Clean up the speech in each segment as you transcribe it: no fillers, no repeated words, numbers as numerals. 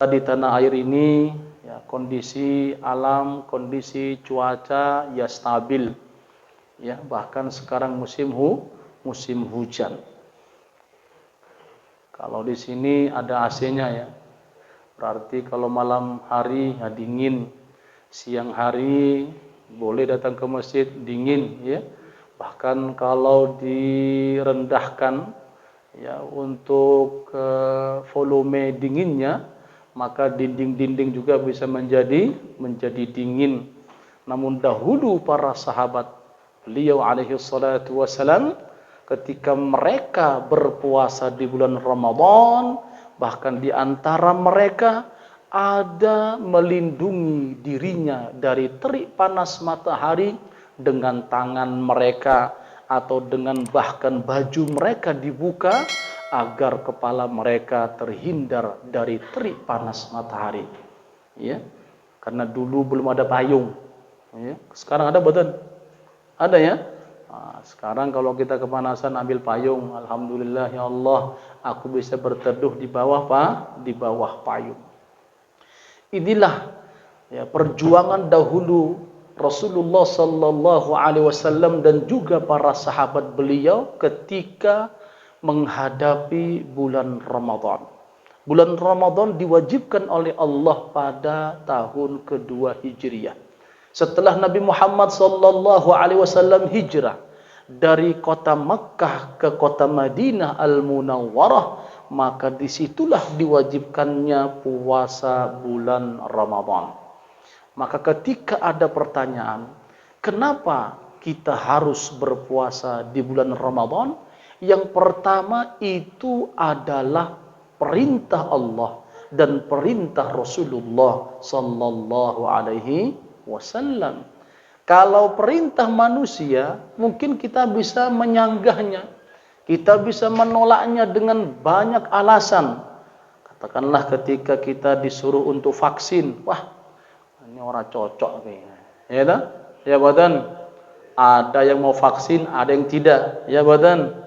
di tanah air ini ya, kondisi alam, kondisi cuaca ya stabil. Ya, bahkan sekarang musim hujan. Kalau di sini ada AC-nya ya. Berarti kalau malam hari ya dingin, siang hari boleh datang ke masjid dingin ya. Bahkan kalau direndahkan ya untuk volume dinginnya, maka dinding-dinding juga bisa menjadi dingin. Namun dahulu para sahabat beliau alaihi salatu wasalam, ketika mereka berpuasa di bulan Ramadan, bahkan di antara mereka ada melindungi dirinya dari terik panas matahari dengan tangan mereka, atau dengan bahkan baju mereka dibuka agar kepala mereka terhindar dari terik panas matahari. Ya, karena dulu belum ada payung. Ya, sekarang ada badan, ada ya. Nah, sekarang kalau kita kepanasan ambil payung, alhamdulillah ya Allah, aku bisa berteduh di bawah di bawah payung. Inilah ya perjuangan dahulu Rasulullah sallallahu alaihi wasallam dan juga para sahabat beliau ketika menghadapi bulan Ramadan. Bulan Ramadan diwajibkan oleh Allah pada tahun kedua Hijriah. Setelah Nabi Muhammad sallallahu alaihi wasallam hijrah dari kota Makkah ke kota Madinah Al-Munawwarah, maka disitulah diwajibkannya puasa bulan Ramadan. Maka ketika ada pertanyaan, kenapa kita harus berpuasa di bulan Ramadan? Yang pertama itu adalah perintah Allah dan perintah Rasulullah sallallahu alaihi wasallam. Kalau perintah manusia, mungkin kita bisa menyanggahnya, kita bisa menolaknya dengan banyak alasan. Katakanlah ketika kita disuruh untuk vaksin, wah ini orang cocok nih, ya tak? Ya badan. Ada yang mau vaksin, ada yang tidak, ya badan.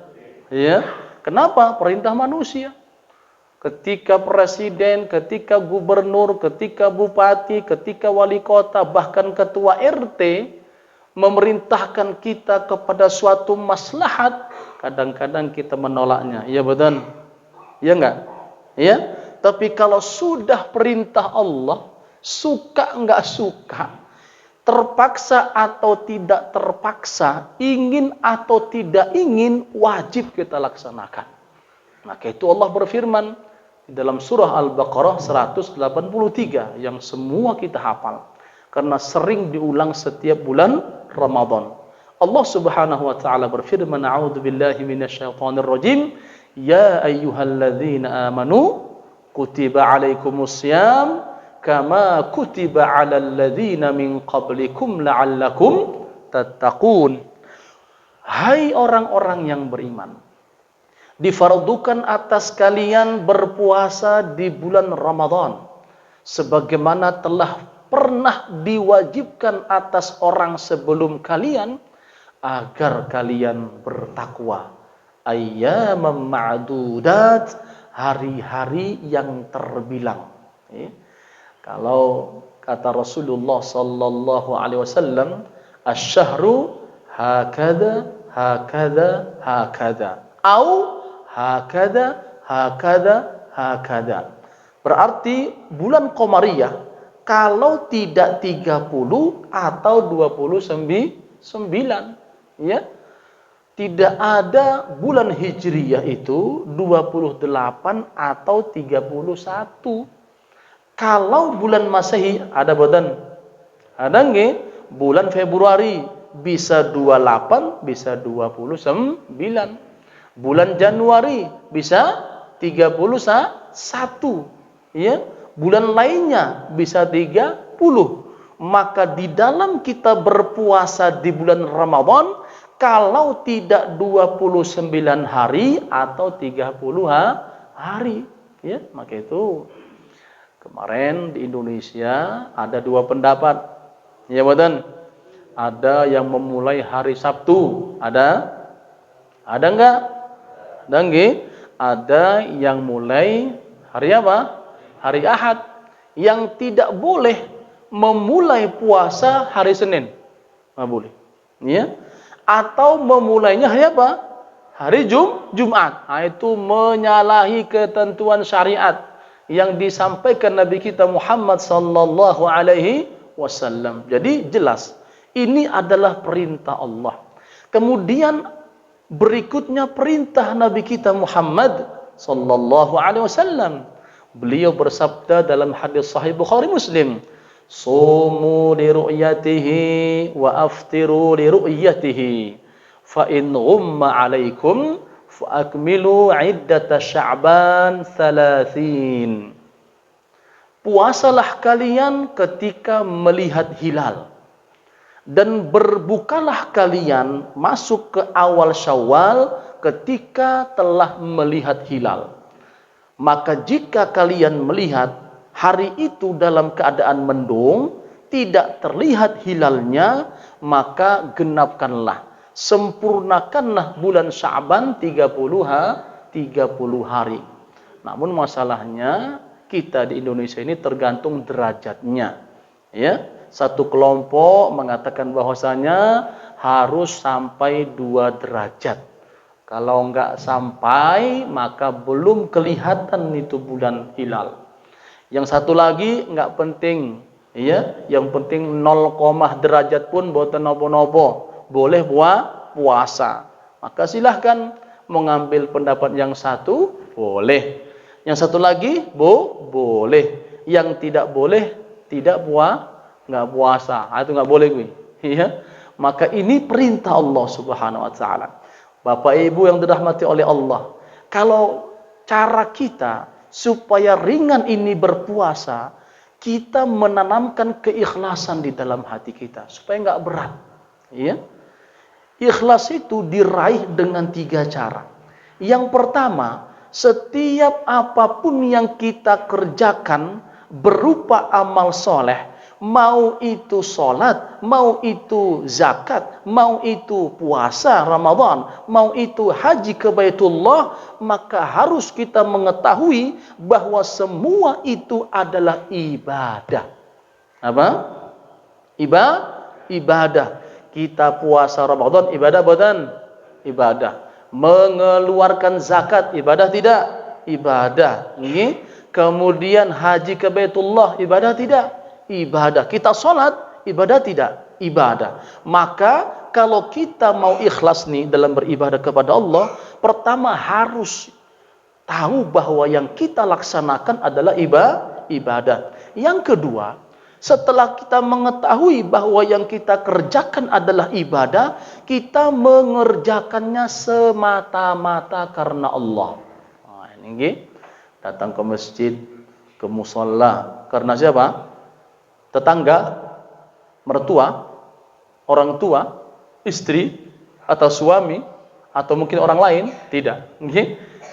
Ya, kenapa? Perintah manusia. Ketika presiden, ketika gubernur, ketika bupati, ketika wali kota, bahkan ketua RT memerintahkan kita kepada suatu maslahat, kadang-kadang kita menolaknya. Ya betul? Ya enggak? Ya. Tapi kalau sudah perintah Allah, suka enggak suka, terpaksa atau tidak terpaksa, ingin atau tidak ingin, wajib kita laksanakan. Maka itu Allah berfirman di dalam surah Al-Baqarah 183 yang semua kita hafal karena sering diulang setiap bulan Ramadan. Allah Subhanahu wa taala berfirman, a'udzubillahi minasyaitonir rajim, ya ayyuhalladzina amanu kutiba alaikumussyam kama kutiba 'alal ladzina min qablikum la'allakum tattaqun. Hai orang-orang yang beriman, difardukan atas kalian berpuasa di bulan Ramadan sebagaimana telah pernah diwajibkan atas orang sebelum kalian agar kalian bertakwa. Ayyamam ma'dudat, hari-hari yang terbilang. Kalau kata Rasulullah sallallahu alaihi wasallam, asy-syahru hakada hakada hakada au hakada hakada hakada. Berarti bulan Qamariyah kalau tidak 30 atau 29, ya. Tidak ada bulan Hijriyah itu 28 atau 31. Kalau bulan Masehi ada badan, ada nggih? Bulan Februari bisa 28, bisa 29. Bulan Januari bisa 31. Ya, bulan lainnya bisa 30. Maka di dalam kita berpuasa di bulan Ramadan, kalau tidak 29 hari atau 30 hari, ya, maka itu kemarin di Indonesia ada dua pendapat. Ya, betul. Ada yang memulai hari Sabtu, ada enggak? Ada nggih? Ada yang mulai hari apa? hari Ahad, yang tidak boleh memulai puasa hari Senin. Nggak boleh. Ya. Atau memulainya hari apa? Hari Jumat. Nah, itu menyalahi ketentuan syariat yang disampaikan Nabi kita Muhammad sallallahu alaihi wasallam. Jadi jelas, ini adalah perintah Allah. Kemudian berikutnya perintah Nabi kita Muhammad sallallahu alaihi wasallam. Beliau bersabda dalam hadis sahih Bukhari Muslim, "Sumu li ru'yatihi wa aftiru li ru'yatihi, fa in ghumma 'alaikum fa akmilu 'iddata Sya'ban 30." Puasalah kalian ketika melihat hilal, dan berbukalah kalian masuk ke awal Syawal ketika telah melihat hilal. Maka jika kalian melihat hari itu dalam keadaan mendung, tidak terlihat hilalnya, maka genapkanlah, sempurnakanlah bulan Sya'ban 30 hari. Namun masalahnya kita di Indonesia ini tergantung derajatnya. Ya, satu kelompok mengatakan bahwasanya harus sampai 2 derajat. Kalau enggak sampai, maka belum kelihatan itu bulan hilal. Yang satu lagi enggak penting, ya, yang penting 0, derajat pun boten nopo-nopo, boleh puasa. Maka silahkan mengambil pendapat yang satu, boleh. Yang satu lagi, boleh. Yang tidak boleh, enggak puasa. Itu enggak boleh gue. Ya. Maka ini perintah Allah Subhanahu wa taala. Bapak Ibu yang dirahmati oleh Allah, kalau cara kita supaya ringan ini berpuasa, kita menanamkan keikhlasan di dalam hati kita supaya enggak berat. Ya. Ikhlas itu diraih dengan 3 cara. Yang pertama, setiap apapun yang kita kerjakan berupa amal soleh, mau itu sholat, mau itu zakat, mau itu puasa Ramadan, mau itu haji ke Baitullah, maka harus kita mengetahui bahwa semua itu adalah ibadah. Apa? Ibadah. Kita puasa Ramadan, ibadah bukan? Ibadah. Mengeluarkan zakat, ibadah tidak? Ibadah. Ini. Kemudian haji ke Baitullah, ibadah tidak? Ibadah. Kita sholat, ibadah tidak? Ibadah. Maka kalau kita mau ikhlas nih dalam beribadah kepada Allah, pertama harus tahu bahwa yang kita laksanakan adalah ibadah. Yang kedua, setelah kita mengetahui bahwa yang kita kerjakan adalah ibadah, kita mengerjakannya semata-mata karena Allah. Nah, ini datang ke masjid, ke musholla, karena siapa? Tetangga, mertua, orang tua, istri, atau suami, atau mungkin orang lain? Tidak.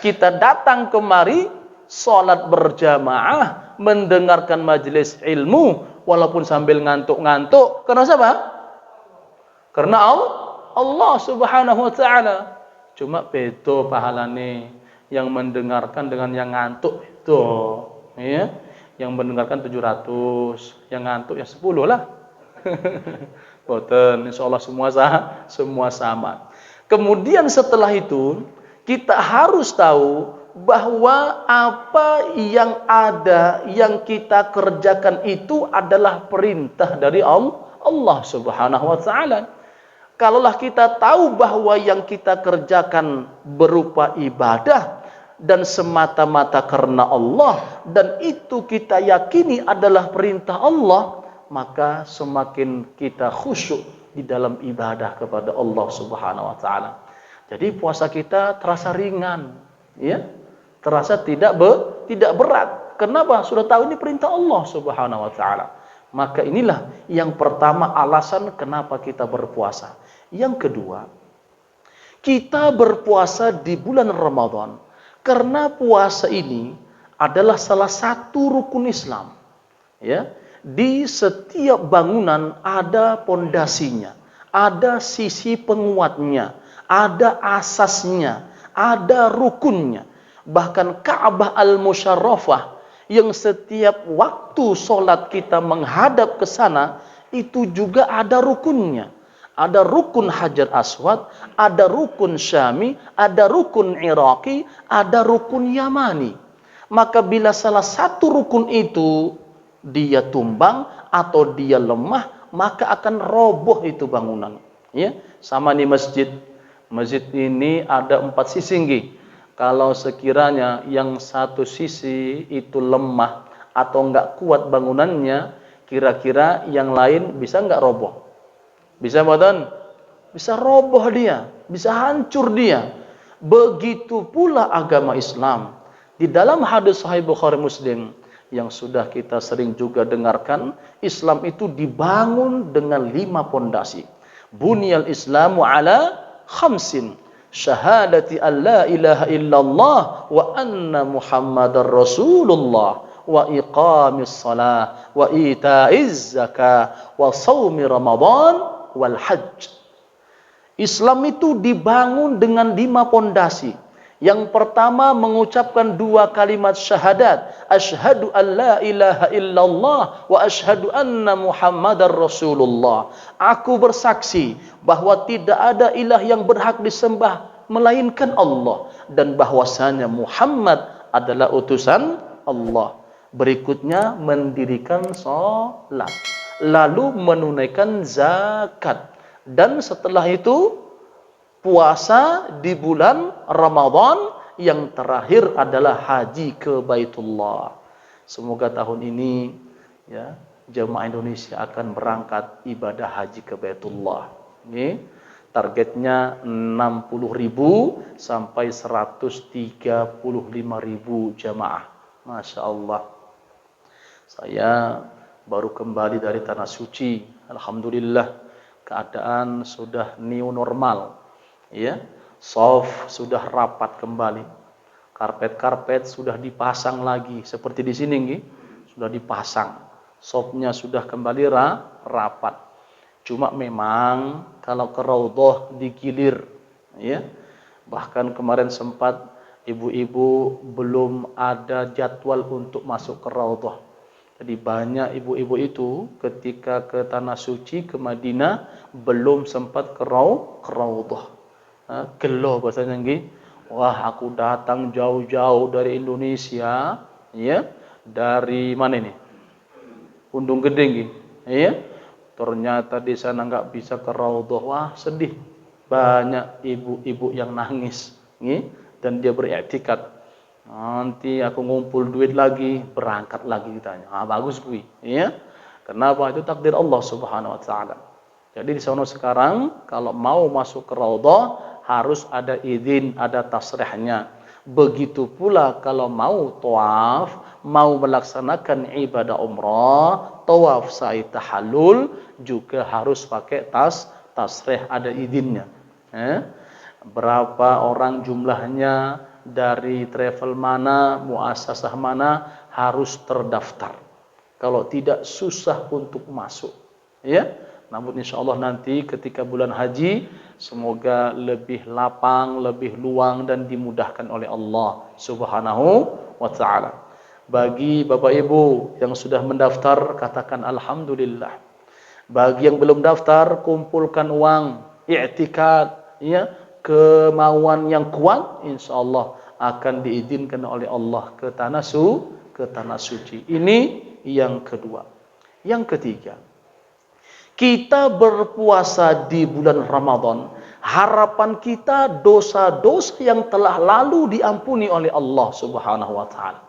Kita datang kemari, sholat berjamaah, mendengarkan majelis ilmu, walaupun sambil ngantuk-ngantuk. Karena siapa? Karena Allah Subhanahu wa ta'ala. Cuma beto pahalane yang mendengarkan dengan yang ngantuk itu. Ya. Yang mendengarkan 700, yang ngantuk ya 10 lah. Boten, insyaallah semua sama. Kemudian setelah itu, kita harus tahu bahwa apa yang ada, yang kita kerjakan itu adalah perintah dari Allah Subhanahu wa ta'ala. Kalaulah kita tahu bahwa yang kita kerjakan berupa ibadah dan semata-mata karena Allah, dan itu kita yakini adalah perintah Allah, maka semakin kita khusyuk di dalam ibadah kepada Allah Subhanahu wa ta'ala. Jadi puasa kita terasa ringan, ya, terasa tidak berat. Kenapa? Sudah tahu ini perintah Allah Subhanahu wa ta'ala. Maka inilah yang pertama alasan kenapa kita berpuasa. Yang kedua, kita berpuasa di bulan Ramadan karena puasa ini adalah salah satu rukun Islam. Ya, di setiap bangunan ada pondasinya, ada sisi penguatnya, ada asasnya, ada rukunnya. Bahkan Ka'bah al-Musyarrafah yang setiap waktu sholat kita menghadap ke sana, itu juga ada rukunnya. Ada rukun Hajar Aswad, ada rukun Syami, ada rukun Iraqi, ada rukun Yamani. Maka bila salah satu rukun itu dia tumbang atau dia lemah, maka akan roboh itu bangunan. Ya, sama di masjid. Masjid ini ada 4 sisi nggih. Kalau sekiranya yang satu sisi itu lemah atau enggak kuat bangunannya, kira-kira yang lain bisa enggak roboh? Bisa mboten? Bisa roboh dia, bisa hancur dia. Begitu pula agama Islam. Di dalam hadis Sahih Bukhari Muslim yang sudah kita sering juga dengarkan, Islam itu dibangun dengan 5 pondasi. Bunyal Islamu ala khamsin. Syahadati an la ilaha illallah wa anna Muhammadar Rasulullah wa iqamis salah wa ita'iz zakah wa shaumi Ramadan wal hajj. Islam itu dibangun dengan 5 pondasi. Yang pertama mengucapkan 2 kalimat syahadat, asyhadu an la ilaha illallah wa asyhadu anna Muhammadar Rasulullah. Aku bersaksi bahwa tidak ada ilah yang berhak disembah melainkan Allah, dan bahwasanya Muhammad adalah utusan Allah. Berikutnya mendirikan salat, lalu menunaikan zakat, dan setelah itu puasa di bulan Ramadan, yang terakhir adalah haji ke Baitullah. Semoga tahun ini ya jemaah Indonesia akan berangkat ibadah haji ke Baitullah. Ini targetnya 60.000 sampai 135.000 jemaah. Masya Allah. Saya baru kembali dari Tanah Suci. Alhamdulillah, keadaan sudah new normal. Ya, shaf sudah rapat kembali. Karpet-karpet sudah dipasang lagi seperti di sini nggih. Sudah dipasang. Shafnya sudah kembali rapat. Cuma memang kalau ke raudhah digilir, ya. Bahkan kemarin sempat ibu-ibu belum ada jadwal untuk masuk ke raudhah. Jadi banyak ibu-ibu itu ketika ke Tanah Suci, ke Madinah, belum sempat ke raudhah. Gelo bahasanya nggih. Wah, aku datang jauh-jauh dari Indonesia, ya. Dari mana ini? Undung Gede nggih. Ya. Ternyata di sana enggak bisa ke raudhah. Wah, sedih. Banyak ibu-ibu yang nangis, nggih, dan dia beriktikad. Nanti aku ngumpul duit lagi, berangkat lagi ditanya. Bagus kuwi, ya. Kenapa? Itu takdir Allah Subhanahu wa taala. Jadi di sana sekarang kalau mau masuk ke raudhah harus ada izin, ada tasrihnya. Begitu pula kalau mau tawaf, mau melaksanakan ibadah umrah, tawaf sa'i tahallul juga harus pakai tasrih, ada izinnya. Berapa orang jumlahnya, dari travel mana, muasasah mana, harus terdaftar. Kalau tidak susah untuk masuk. Ya. Namun insya Allah nanti ketika bulan haji, semoga lebih lapang, lebih luang, dan dimudahkan oleh Allah Subhanahu wa ta'ala. Bagi Bapak Ibu yang sudah mendaftar, katakan Alhamdulillah. Bagi yang belum daftar, kumpulkan uang, i'tikad, ya, kemauan yang kuat, insya Allah akan diizinkan oleh Allah ke Tanah Suci. Ini yang kedua. Yang ketiga, kita berpuasa di bulan Ramadan, harapan kita dosa-dosa yang telah lalu diampuni oleh Allah Subhanahu wa taala.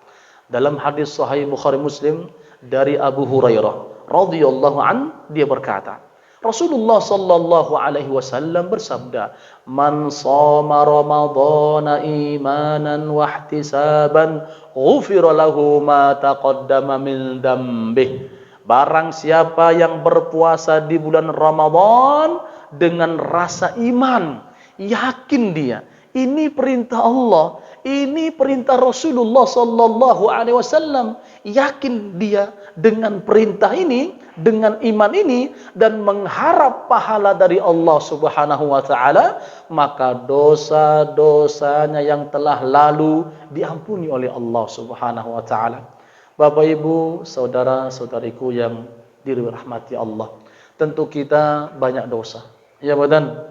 Dalam hadis Sahih Bukhari Muslim dari Abu Hurairah radhiyallahu an, dia berkata, Rasulullah sallallahu alaihi wasallam bersabda, "Man shoma Ramadhana imanan wa ihtisaban, ghufira lahu ma taqaddama min dhanbihi." Barang siapa yang berpuasa di bulan Ramadan dengan rasa iman, yakin dia, ini perintah Allah, ini perintah Rasulullah sallallahu alaihi wasallam, yakin dia dengan perintah ini, dengan iman ini, dan mengharap pahala dari Allah Subhanahu wa taala, maka dosa-dosanya yang telah lalu diampuni oleh Allah Subhanahu wa taala. Bapak Ibu, saudara-saudariku yang dirahmati Allah. Tentu kita banyak dosa. Ya badan.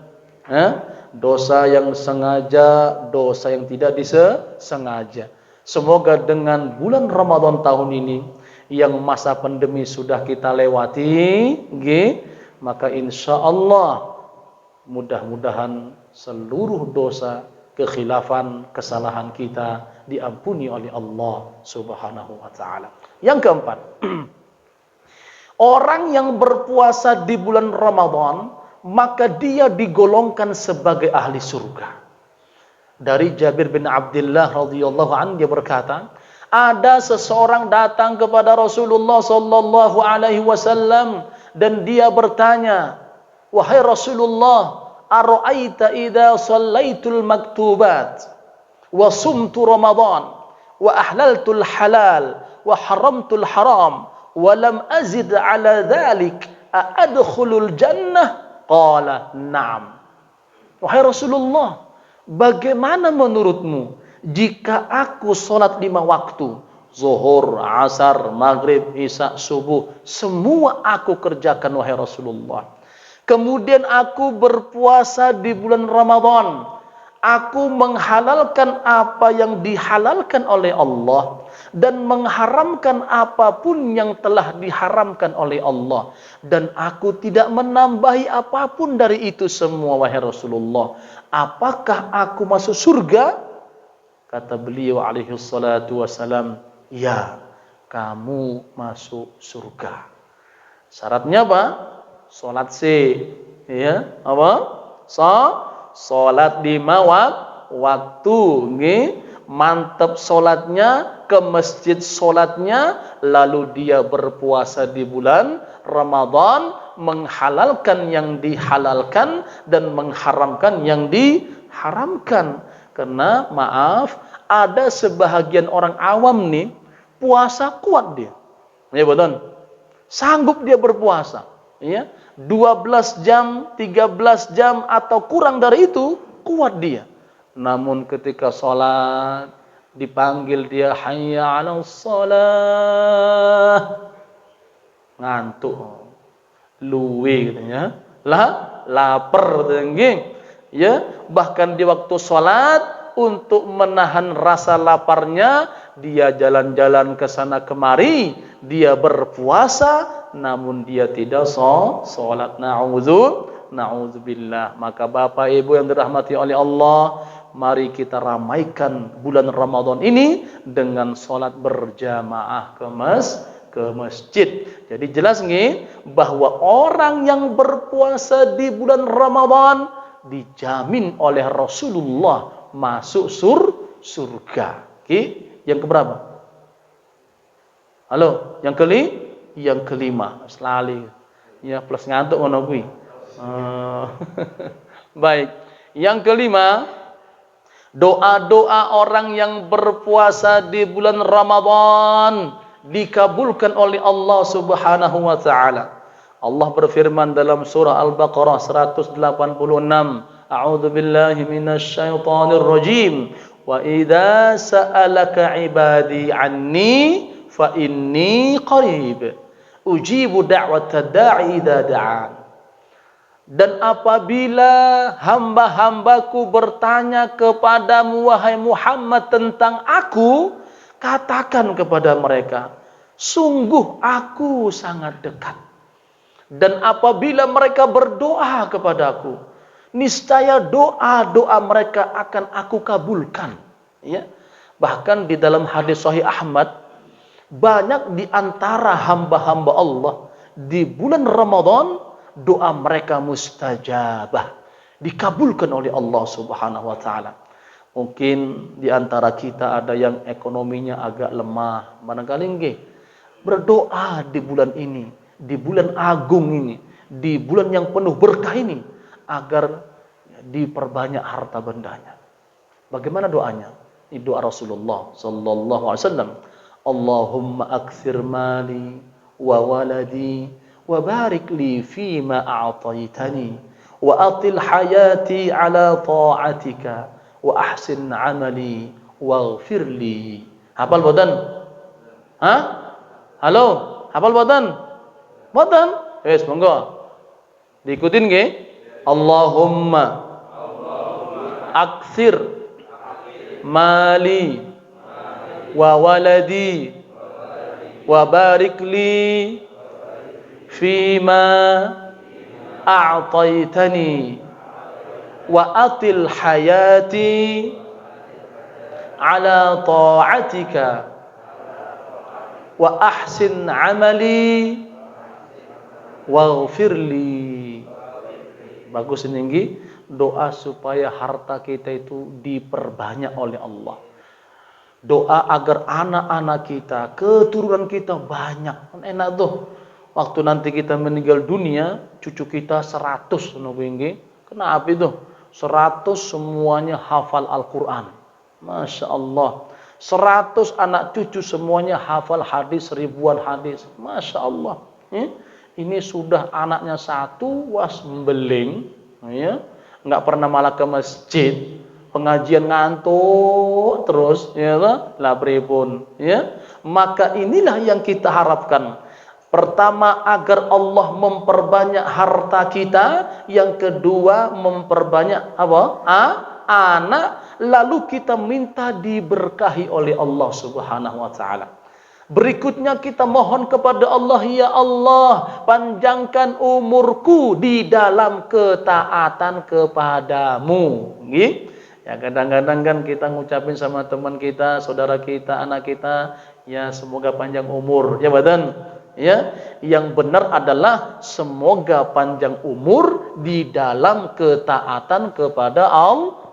Dosa yang sengaja, dosa yang tidak disengaja. Semoga dengan bulan Ramadan tahun ini yang masa pandemi sudah kita lewati, maka insya Allah mudah-mudahan seluruh dosa, kekhilafan, kesalahan kita diampuni oleh Allah Subhanahu wa taala. Yang keempat, orang yang berpuasa di bulan Ramadan, maka dia digolongkan sebagai ahli surga. Dari Jabir bin Abdullah radhiyallahu anhu, dia berkata, ada seseorang datang kepada Rasulullah sallallahu alaihi wasallam dan dia bertanya, wahai Rasulullah, ara'aita idza shallaitul maktubat wa sumtu Ramadan wa ahlaltul halal wa haramtul haram wa lam azid ala dhalik adkhulul jannah? Qala na'am. Wahai Rasulullah, bagaimana menurutmu jika aku sholat 5 waktu, zuhur, asar, maghrib, isya, subuh, semua aku kerjakan wahai Rasulullah. Kemudian aku berpuasa di bulan Ramadan. Aku menghalalkan apa yang dihalalkan oleh Allah dan mengharamkan apapun yang telah diharamkan oleh Allah. Dan aku tidak menambahi apapun dari itu semua wahai Rasulullah. Apakah aku masuk surga? Kata beliau alaihi salatu wassalam, ya, kamu masuk surga. Syaratnya apa? Salat ya, apa? Salat 5 waktu, mantap salatnya, ke masjid salatnya, lalu dia berpuasa di bulan Ramadan, menghalalkan yang dihalalkan dan mengharamkan yang diharamkan. Karena maaf, ada sebahagian orang awam nih, puasa kuat dia. Ya betul. Sanggup dia berpuasa, ya. 12 jam, 13 jam atau kurang dari itu, kuat dia. Namun ketika sholat, dipanggil dia hayya 'alas shalah, ngantuk, luwe katanya, lapar katanya. Ya, bahkan di waktu sholat, untuk menahan rasa laparnya, dia jalan-jalan ke sana kemari, dia berpuasa, namun dia tidak sholat. Na'udzubillah. Maka Bapak Ibu yang dirahmati oleh Allah, mari kita ramaikan bulan Ramadan ini dengan sholat berjamaah ke masjid. Jadi jelas nih, bahwa orang yang berpuasa di bulan Ramadan dijamin oleh Rasulullah masuk surga. Yang keberapa? Halo, yang kelima. Selalu ya, plus ngantuk ngono kuwi. Baik. Yang kelima, doa-doa orang yang berpuasa di bulan Ramadan dikabulkan oleh Allah Subhanahu wa taala. Allah berfirman dalam surah Al-Baqarah 186, A'udzu billahi minasy syaithanir rajim. Wa idza sa'alaka 'ibadi 'anni fa inni qarib. Ujibu da'watad da'i idza da'an. Dan apabila hamba-hambaku bertanya kepadamu wahai Muhammad tentang aku, katakan kepada mereka, sungguh aku sangat dekat. Dan apabila mereka berdoa kepadaku, niscaya doa-doa mereka akan aku kabulkan. Ya. Bahkan di dalam hadis Sahih Ahmad, banyak di antara hamba-hamba Allah di bulan Ramadan, doa mereka mustajabah, dikabulkan oleh Allah Subhanahu wa taala. Mungkin di antara kita ada yang ekonominya agak lemah, barangkali nggih berdoa di bulan ini, di bulan agung ini, di bulan yang penuh berkah ini, agar diperbanyak harta bendanya. Bagaimana doanya? Ini doa Rasulullah sallallahu alaihi wasallam. Allahumma aktsir mali wa waladi wa barik li fima a'taitani wa atil hayati ala ta'atika wa ahsin amali waghfir li. Hafal badan? Hah? Halo, hafal boten? Boten? Wes monggo. Diikutin nggih? Allahumma aktsir mali wa waladi wa barik li fima a'taitani wa atil hayati ala ta'atika wa ahsin amali waghfirli. Bagus tinggi doa supaya harta kita itu diperbanyak oleh Allah. Doa agar anak-anak kita, keturunan kita banyak. Kan enak tuh. Waktu nanti kita meninggal dunia, cucu kita 100 nggih. Kenapa itu? 100 semuanya hafal Al-Qur'an. Masya Allah. 100 anak cucu semuanya hafal hadis, ribuan hadis. Masya Allah. Ini sudah anaknya satu was membeling, ya, nggak pernah malah ke masjid, pengajian ngantuk terus, ya lah pripun, ya. Maka inilah yang kita harapkan. Pertama, agar Allah memperbanyak harta kita. Yang kedua, memperbanyak apa? Anak. Lalu kita minta diberkahi oleh Allah Subhanahu wa taala. Berikutnya kita mohon kepada Allah, ya Allah, panjangkan umurku di dalam ketaatan kepadamu. Nggih. Ya kadang-kadang kan kita ngucapin sama teman kita, saudara kita, anak kita, ya semoga panjang umur, ya badan. Ya, yang benar adalah semoga panjang umur di dalam ketaatan kepada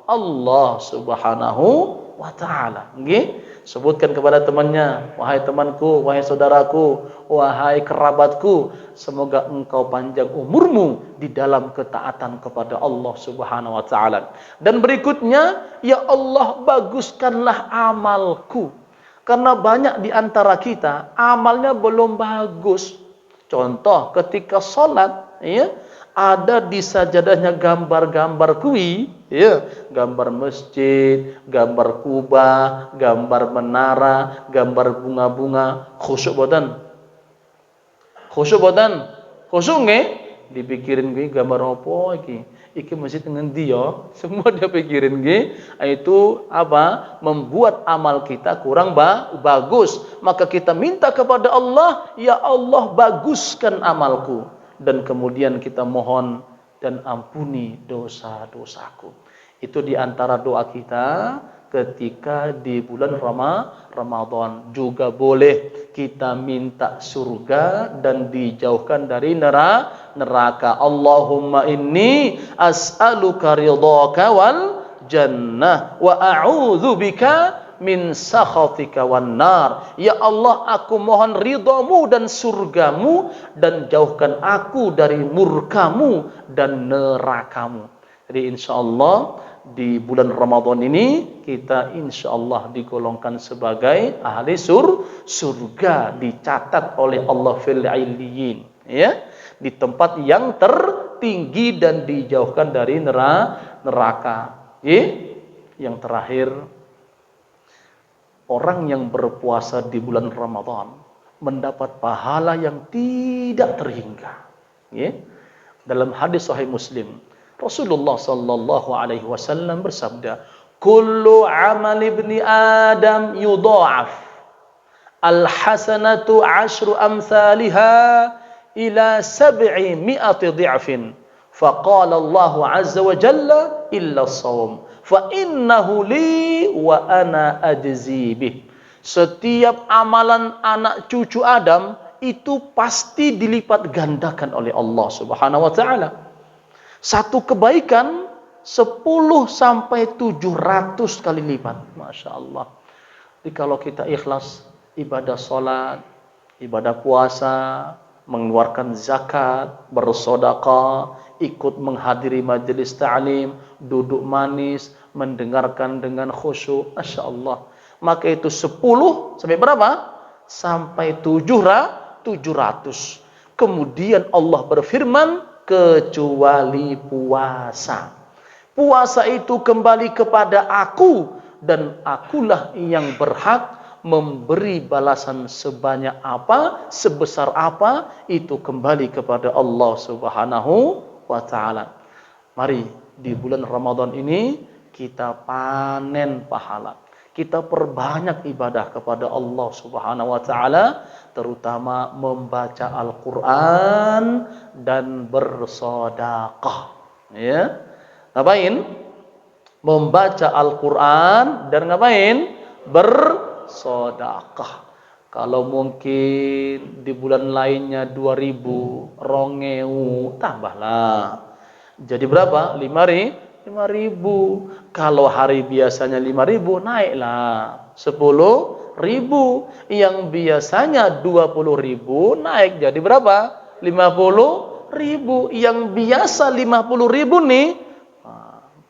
Allah Subhanahu wa taala. Nggih. Sebutkan kepada temannya, wahai temanku, wahai saudaraku, wahai kerabatku, semoga engkau panjang umurmu di dalam ketaatan kepada Allah Subhanahu wa taala. Dan berikutnya, ya Allah, baguskanlah amalku. Karena banyak di antara kita amalnya belum bagus. Contoh, ketika sholat, ya, ada di sajadahnya gambar-gambar kui, ya, gambar masjid, gambar kubah, gambar menara, gambar bunga-bunga. Khusyuk boten? Khusyuk boten? Khusyuk nggih? Dipikirin nggih gambar apa iki? Iki masjid dengan dia, semua dia pikirin nggih. Itu apa? Membuat amal kita kurang bagus. Maka kita minta kepada Allah, ya Allah, baguskan amalku. Dan kemudian kita mohon dan ampuni dosa-dosaku. Itu di antara doa kita ketika di bulan Ramadan. Juga boleh kita minta surga dan dijauhkan dari neraka. Allahumma inni as'aluka ridhaka wal jannah wa a'udzu bika min sakhatika wan nar. Ya Allah, aku mohon ridhamu dan surgamu, dan jauhkan aku dari murkamu dan nerakamu. Jadi insyaallah di bulan Ramadan ini kita insyaallah digolongkan sebagai ahli surga, dicatat oleh Allah fil illiyin, ya, di tempat yang tertinggi dan dijauhkan dari neraka. Yang terakhir, orang yang berpuasa di bulan Ramadan mendapat pahala yang tidak terhingga. Ya. Dalam hadis Sahih Muslim, Rasulullah sallallahu alaihi wasallam bersabda, "Kullu amal ibni Adam yudha'af. Al-hasanatu 'ashru amsalha ila 700 dhi'fin." Faqala Allah 'azza wa jalla illa as-shaum. Fa innahu li wa ana ajzi bih. Setiap amalan anak cucu Adam itu pasti dilipat gandakan oleh Allah Subhanahu wa taala. Satu kebaikan 10 sampai 700 kali lipat. Masya Allah. Jadi kalau kita ikhlas ibadah sholat, ibadah puasa, mengeluarkan zakat, bersedekah, ikut menghadiri majelis ta'lim, duduk manis, mendengarkan dengan khusyuk, Masya Allah. Maka itu 10 sampai berapa? Sampai 700. Kemudian Allah berfirman, kecuali puasa. Puasa itu kembali kepada aku, dan akulah yang berhak memberi balasan sebanyak apa, sebesar apa, itu kembali kepada Allah Subhanahu wa taala. Mari di bulan Ramadan ini kita panen pahala. Kita perbanyak ibadah kepada Allah Subhanahu wa taala, terutama membaca Al-Qur'an dan bersedekah. Ya. Ngapain? Membaca Al-Qur'an dan ngapain? Bersedekah. Kalau mungkin di bulan lainnya 2000, rongeu, tambahlah. Jadi berapa? 5.000. Kalau hari biasanya 5.000, naiklah 10.000. Yang biasanya 20.000, naik jadi berapa? 50.000. Yang biasa 50.000 nih,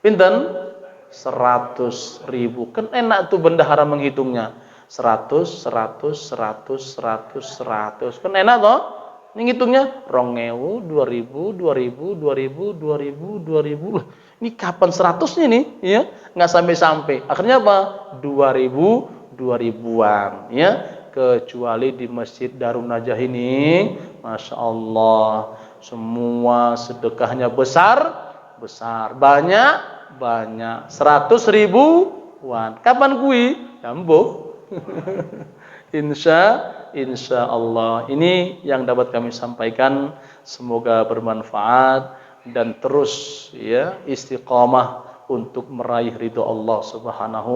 pinten? 100.000. Kan enak tuh bendahara menghitungnya. 100. Kan enak toh? Ini ngitungnya 2000, 2000. Ini kapan 100-nya nih, ya? Nggak sampai-sampai. Akhirnya apa? 2000-an, ya. Kecuali di Masjid Darun Najah ini, Masya Allah, semua sedekahnya besar, banyak, 100.000-an. Kapan kui? Jambu. Insya Allah. Ini yang dapat kami sampaikan. Semoga bermanfaat dan terus ya istiqamah untuk meraih ridho Allah Subhanahu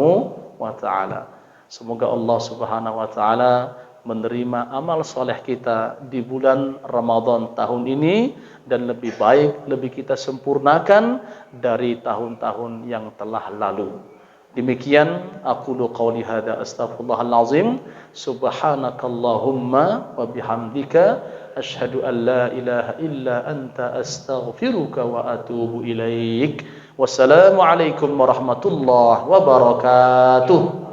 wa taala. Semoga Allah Subhanahu wa taala menerima amal soleh kita di bulan Ramadan tahun ini dan lebih baik, lebih kita sempurnakan dari tahun-tahun yang telah lalu. Demikian aqulu qauli hadza astaghfirullahal azim subhanakallahumma wa bihamdika asyhadu an la ilaha illa anta astaghfiruka wa atubu ilaik. Wassalamu alaikum warahmatullahi wabarakatuh.